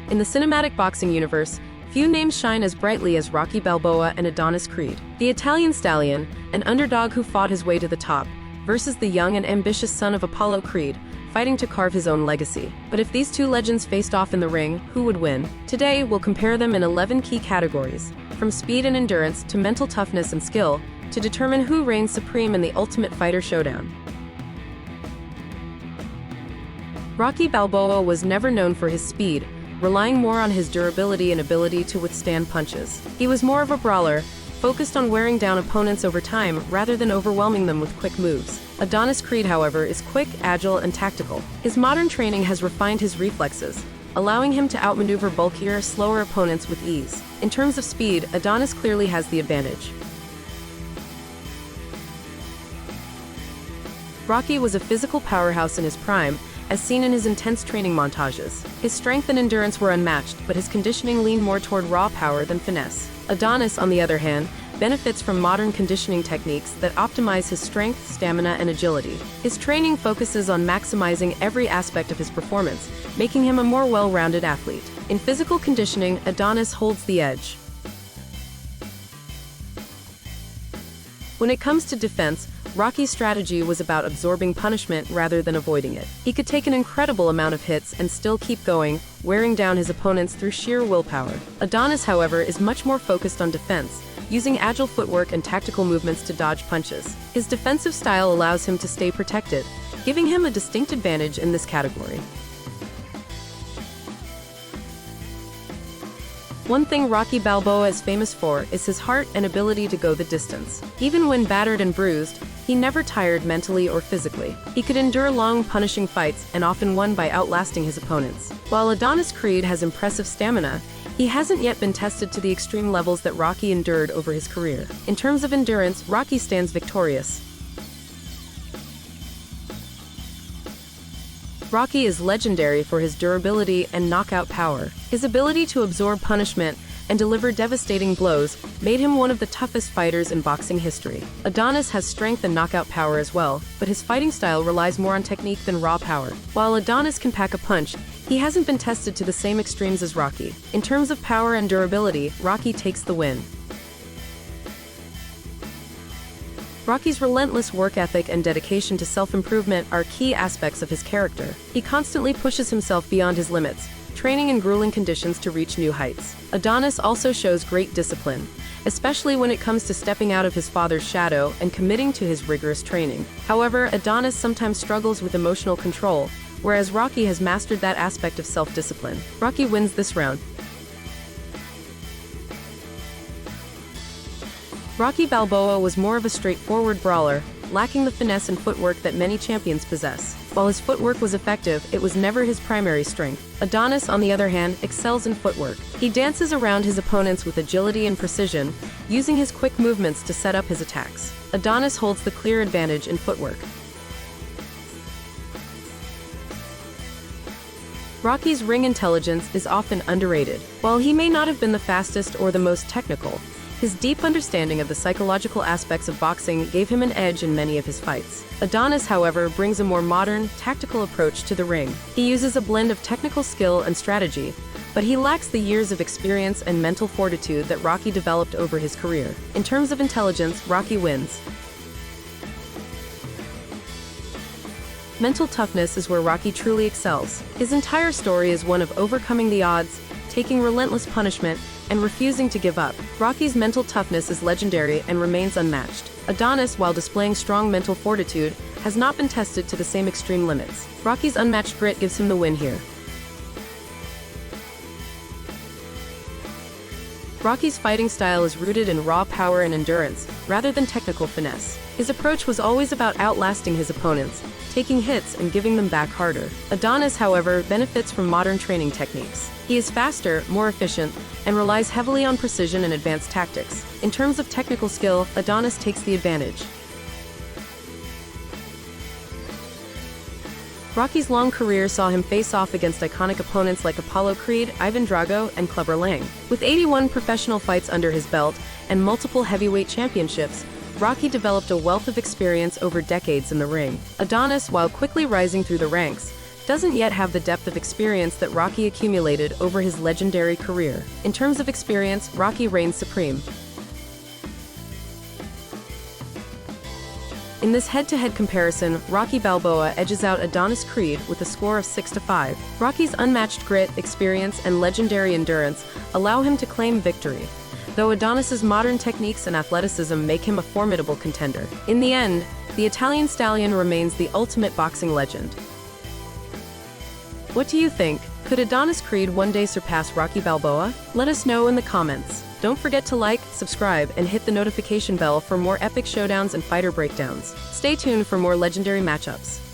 In the cinematic boxing universe, few names shine as brightly as Rocky Balboa and Adonis Creed. The Italian stallion, an underdog who fought his way to the top, versus the young and ambitious son of Apollo Creed, fighting to carve his own legacy. But if these two legends faced off in the ring, who would win? Today, we'll compare them in 11 key categories, from speed and endurance to mental toughness and skill, to determine who reigns supreme in the Ultimate Fighter Showdown. Rocky Balboa was never known for his speed, relying more on his durability and ability to withstand punches. He was more of a brawler, focused on wearing down opponents over time rather than overwhelming them with quick moves. Adonis Creed, however, is quick, agile, and tactical. His modern training has refined his reflexes, allowing him to outmaneuver bulkier, slower opponents with ease. In terms of speed, Adonis clearly has the advantage. Rocky was a physical powerhouse in his prime, as seen in his intense training montages. His strength and endurance were unmatched, but his conditioning leaned more toward raw power than finesse. Adonis, on the other hand, benefits from modern conditioning techniques that optimize his strength, stamina, and agility. His training focuses on maximizing every aspect of his performance, making him a more well-rounded athlete. In physical conditioning, Adonis holds the edge. When it comes to defense, Rocky's strategy was about absorbing punishment rather than avoiding it. He could take an incredible amount of hits and still keep going, wearing down his opponents through sheer willpower. Adonis, however, is much more focused on defense, using agile footwork and tactical movements to dodge punches. His defensive style allows him to stay protected, giving him a distinct advantage in this category. One thing Rocky Balboa is famous for is his heart and ability to go the distance. Even when battered and bruised, he never tired mentally or physically. He could endure long, punishing fights and often won by outlasting his opponents. While Adonis Creed has impressive stamina, he hasn't yet been tested to the extreme levels that Rocky endured over his career. In terms of endurance, Rocky stands victorious. Rocky is legendary for his durability and knockout power. His ability to absorb punishment and deliver devastating blows made him one of the toughest fighters in boxing history. Adonis has strength and knockout power as well, but his fighting style relies more on technique than raw power. While Adonis can pack a punch, he hasn't been tested to the same extremes as Rocky. In terms of power and durability, Rocky takes the win. Rocky's relentless work ethic and dedication to self-improvement are key aspects of his character. He constantly pushes himself beyond his limits, training in grueling conditions to reach new heights. Adonis also shows great discipline, especially when it comes to stepping out of his father's shadow and committing to his rigorous training. However, Adonis sometimes struggles with emotional control, whereas Rocky has mastered that aspect of self-discipline. Rocky wins this round. Rocky Balboa was more of a straightforward brawler, lacking the finesse and footwork that many champions possess. While his footwork was effective, it was never his primary strength. Adonis, on the other hand, excels in footwork. He dances around his opponents with agility and precision, using his quick movements to set up his attacks. Adonis holds the clear advantage in footwork. Rocky's ring intelligence is often underrated. While he may not have been the fastest or the most technical, his deep understanding of the psychological aspects of boxing gave him an edge in many of his fights. Adonis, however, brings a more modern, tactical approach to the ring. He uses a blend of technical skill and strategy, but he lacks the years of experience and mental fortitude that Rocky developed over his career. In terms of intelligence, Rocky wins. Mental toughness is where Rocky truly excels. His entire story is one of overcoming the odds, taking relentless punishment, and refusing to give up. Rocky's mental toughness is legendary and remains unmatched. Adonis, while displaying strong mental fortitude, has not been tested to the same extreme limits. Rocky's unmatched grit gives him the win here. Rocky's fighting style is rooted in raw power and endurance, rather than technical finesse. His approach was always about outlasting his opponents, taking hits and giving them back harder. Adonis, however, benefits from modern training techniques. He is faster, more efficient, and relies heavily on precision and advanced tactics. In terms of technical skill, Adonis takes the advantage. Rocky's long career saw him face off against iconic opponents like Apollo Creed, Ivan Drago, and Clubber Lang. With 81 professional fights under his belt and multiple heavyweight championships, Rocky developed a wealth of experience over decades in the ring. Adonis, while quickly rising through the ranks, doesn't yet have the depth of experience that Rocky accumulated over his legendary career. In terms of experience, Rocky reigns supreme. In this head-to-head comparison, Rocky Balboa edges out Adonis Creed with a score of 6-5. Rocky's unmatched grit, experience, and legendary endurance allow him to claim victory, though Adonis's modern techniques and athleticism make him a formidable contender. In the end, the Italian stallion remains the ultimate boxing legend. What do you think? Could Adonis Creed one day surpass Rocky Balboa? Let us know in the comments. Don't forget to like, subscribe, and hit the notification bell for more epic showdowns and fighter breakdowns. Stay tuned for more legendary matchups.